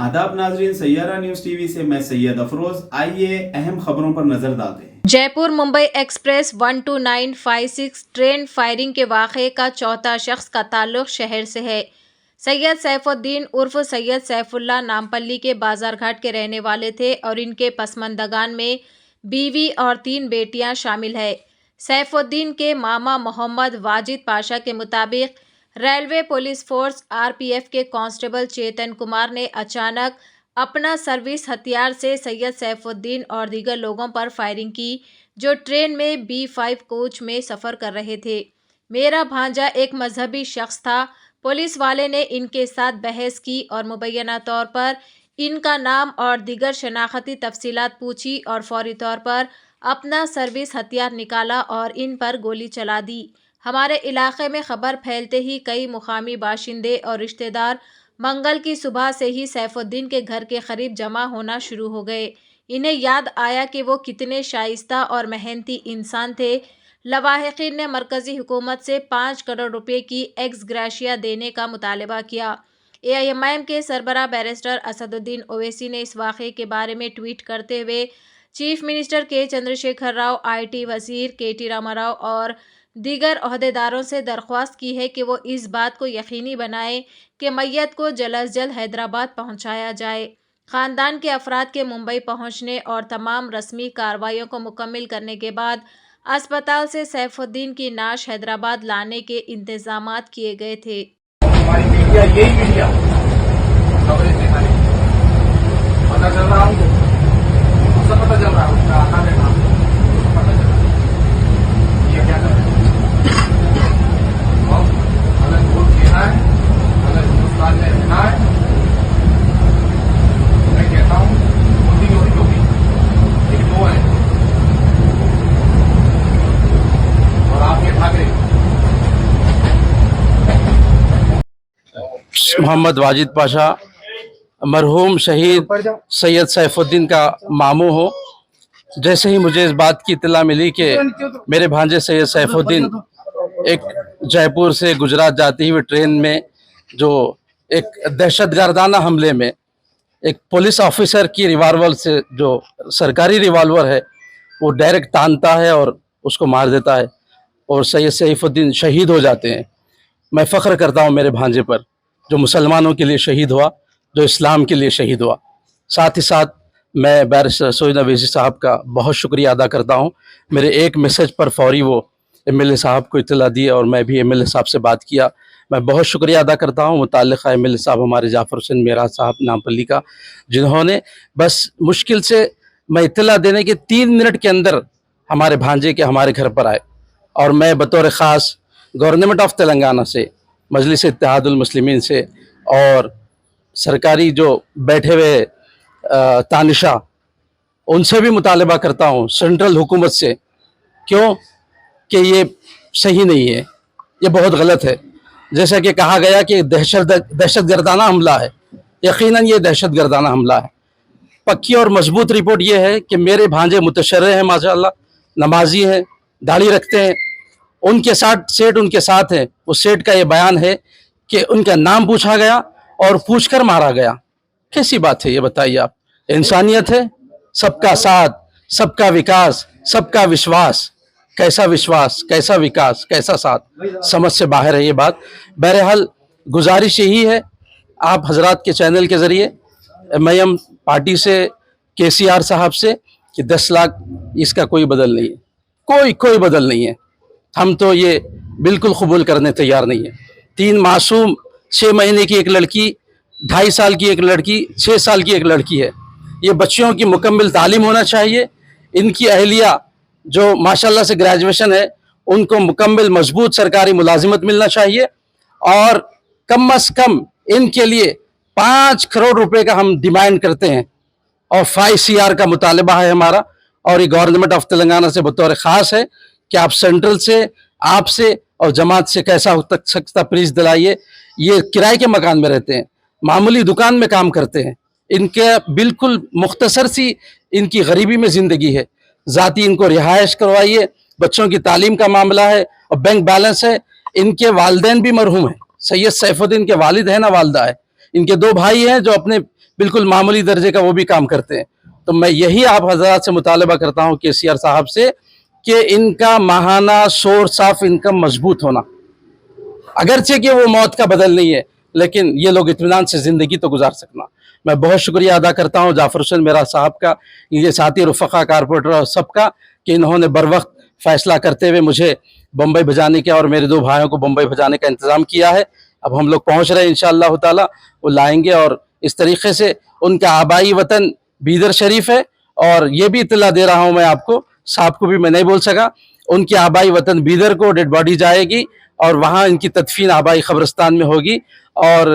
आदाब नाजरीन, Saiyaara news TV से मैं सैयद अफरोज। आइए अहम खबरों पर नजर डालते हैं। Jaipur Mumbai express 12956 train firing के वाक़े का चौथा शख्स का ताल्लुक शहर से है। सैयद सैफुद्दीन उर्फ सैयद सैफुल्लाह नामपल्ली के बाजार घाट के रहने वाले थे और इनके पसमंदगान में बीवी और 3 बेटियां शामिल है। सैफुद्दीन के मामा मोहम्मद वाजिद पाशा के मुताबिक रेलवे पुलिस फोर्स आरपीएफ के कांस्टेबल चेतन कुमार ने अचानक अपना सर्विस हथियार से सैयद सैफुद्दीन और दीगर लोगों पर फायरिंग की, जो ट्रेन में B5 कोच में सफ़र कर रहे थे। मेरा भांजा एक मजहबी शख्स था। पुलिस वाले ने इनके साथ बहस की और मुबैना तौर पर इनका नाम और दीगर शनाख्ती तफसीलात पूछी और फौरी तौर पर अपना सर्विस हथियार निकाला और इन पर गोली चला दी। हमारे इलाके में खबर फैलते ही कई मुकामी बाशिंदे और रिश्तेदार मंगल की सुबह से ही सैफुद्दीन के घर के करीब जमा होना शुरू हो गए। इन्हें याद आया कि वो कितने शाइस्ता और मेहनती इंसान थे। लवाहिकीन ने मरकज़ी हुकूमत से 5 करोड़ रुपए की एक्स ग्रेशिया देने का मुतालबा किया। AIMIM के सरबराह बैरिस्टर असदुद्दीन ओवैसी ने इस वाक़े के बारे में ट्वीट करते हुए चीफ मिनिस्टर के चंद्रशेखर राव, IT वज़ीर KT रामाराव और दीगर अहदेदारों से दरख्वास्त की है कि वो इस बात को यकीनी बनाएं कि मैयत को जल्द अज जल्द हैदराबाद पहुंचाया जाए। ख़ानदान के अफराद के मुंबई पहुंचने और तमाम रस्मी कार्रवाइयों को मुकम्मल करने के बाद अस्पताल से सैफुद्दीन की नाश हैदराबाद लाने के इंतजामात किए गए थे। हमारी मीडिया यही मीडिया खबरें दिखाने पता चल रहा हमको, सब पता चल रहा है, उसका आना है नाम पता चल रहा है। ये क्या कर रहे हैं? अगर वोट देना है, अगर हिंदुस्तान में रहना है, मैं कहता हूँ मोदी और योगी एक दो है और आपके ठाकरे। मोहम्मद वाजिद पाशा मरहूम शहीद सैयद सैफुद्दीन का मामू हो। जैसे ही मुझे इस बात की इत्तला मिली कि मेरे भांजे सैयद सैफुद्दीन एक जयपुर से गुजरात जाती हुई ट्रेन में जो एक दहशतगर्दाना हमले में एक पुलिस ऑफिसर की रिवॉल्वर से, जो सरकारी रिवॉल्वर है, वो डायरेक्ट तानता है और उसको मार देता है और सैयद सैफुद्दीन शहीद हो जाते हैं। मैं फ़ख्र करता हूँ मेरे भांजे पर, जो मुसलमानों के लिए शहीद हुआ, जो इस्लाम के लिए शहीद हुआ। साथ ही साथ मैं बैरिस्टर सईद अवैसी साहब का बहुत शुक्रिया अदा करता हूँ। मेरे एक मैसेज पर फौरी वो MLA साहब को इत्तला दी और मैं भी MLA साहब से बात किया। मैं बहुत शुक्रिया अदा करता हूँ मुताल्लिक़ा MLA साहब हमारे जाफ़र हुसैन मेराज साहब नामपल्ली का, जिन्होंने बस मुश्किल से मैं इत्तला देने के 3 मिनट के अंदर हमारे भांजे के हमारे घर पर आए और मैं बतौर ख़ास गवर्नमेंट ऑफ तेलंगाना से, मजलिस इत्तेहादुल मुस्लिमीन से और सरकारी जो बैठे हुए तानिशा, उनसे भी मुतालबा करता हूँ सेंट्रल हुकूमत से, क्यों कि ये सही नहीं है, ये बहुत गलत है। जैसा कि कहा गया कि दहशतगर्दाना हमला है, यकीनन ये दहशतगर्दाना हमला है। पक्की और मजबूत रिपोर्ट ये है कि मेरे भांजे मुतशर्रे हैं, माशाअल्लाह, नमाजी हैं, दाढ़ी रखते हैं, उनके साथ सेठ उनके साथ हैं। उस सेठ का ये बयान है कि उनका नाम पूछा गया और पूछकर मारा गया। कैसी बात है ये बताइए आप? इंसानियत है, सबका साथ, सबका विकास, सबका विश्वास। कैसा विश्वास, कैसा विकास, कैसा साथ, समझ से बाहर है ये बात। बहरहाल गुजारिश यही है आप हजरात के चैनल के ज़रिए MIM पार्टी से, KCR साहब से, कि 10 लाख इसका कोई बदल नहीं है, कोई बदल नहीं है। हम तो ये बिल्कुल कबूल करने तैयार नहीं है। 3 मासूम, 6 महीने की एक लड़की, 2.5 साल की एक लड़की, 6 साल की एक लड़की है। ये बच्चियों की मुकम्मल तालीम होना चाहिए। इनकी अहलिया जो माशाल्लाह से ग्रेजुएशन है, उनको मुकम्मल मजबूत सरकारी मुलाजिमत मिलना चाहिए और कम अज़ कम इनके लिए 5 करोड़ रुपए का हम डिमांड करते हैं और 5 CR का मुतालबा है हमारा। और ये गवर्नमेंट ऑफ तेलंगाना से बतौर ख़ास है कि आप सेंट्रल से, आपसे और जमात से कैसा हो सकता प्लीज़ दिलाइए। ये किराए के मकान में रहते हैं, मामूली दुकान में काम करते हैं, इनके बिल्कुल मुख्तसर सी इनकी गरीबी में ज़िंदगी है। ज़ाती इनको रिहाइश करवाइए, बच्चों की तालीम का मामला है और बैंक बैलेंस है। इनके वालिदैन भी मरहूम हैं, सैयद सैफुद्दीन के वालिद हैं ना वालदा है, ان کے 2 بھائی ہیں جو اپنے بالکل معمولی درجے کا وہ بھی کام کرتے ہیں. تو میں یہی آپ حضرات سے مطالبہ کرتا ہوں KCR صاحب سے کہ ان کا ماہانہ سورس آف انکم مضبوط ہونا، اگرچہ کہ وہ موت کا بدل نہیں ہے لیکن یہ لوگ اطمینان سے زندگی تو گزار سکنا. میں بہت شکریہ ادا کرتا ہوں جعفر حسین میرا صاحب کا، یہ ساتھی رفقا کارپوریٹر اور سب کا کہ انہوں نے بر وقت فیصلہ کرتے ہوئے مجھے بمبئی بھجانے کا اور میرے 2 بھائیوں کو بمبئی بھجانے کا انتظام کیا ہے. اب ہم لوگ پہنچ رہے ہیں انشاءاللہ تعالی، وہ لائیں گے. اور اس طریقے سے ان کا آبائی وطن بیدر شریف ہے. اور یہ بھی اطلاع دے رہا ہوں میں آپ کو، صاحب کو بھی میں نہیں بول سکا، ان کی آبائی وطن بیدر کو ڈیڈ باڈی جائے گی اور وہاں ان کی تدفین آبائی قبرستان میں ہوگی. اور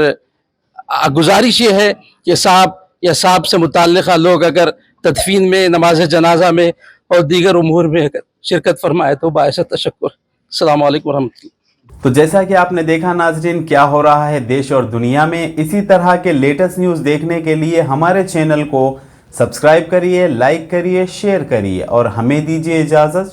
گزارش یہ ہے کہ صاحب یا صاحب سے متعلقہ لوگ اگر تدفین میں، نماز جنازہ میں اور دیگر امور میں شرکت فرمائے تو باعث تشکر. السلام علیکم ورحمۃ اللہ. تو جیسا کہ آپ نے دیکھا ناظرین کیا ہو رہا ہے دیش اور دنیا میں، اسی طرح کے لیٹسٹ نیوز دیکھنے کے لیے ہمارے چینل کو سبسکرائب کریے، لائک کریے، شیئر کریے اور ہمیں دیجیے اجازت.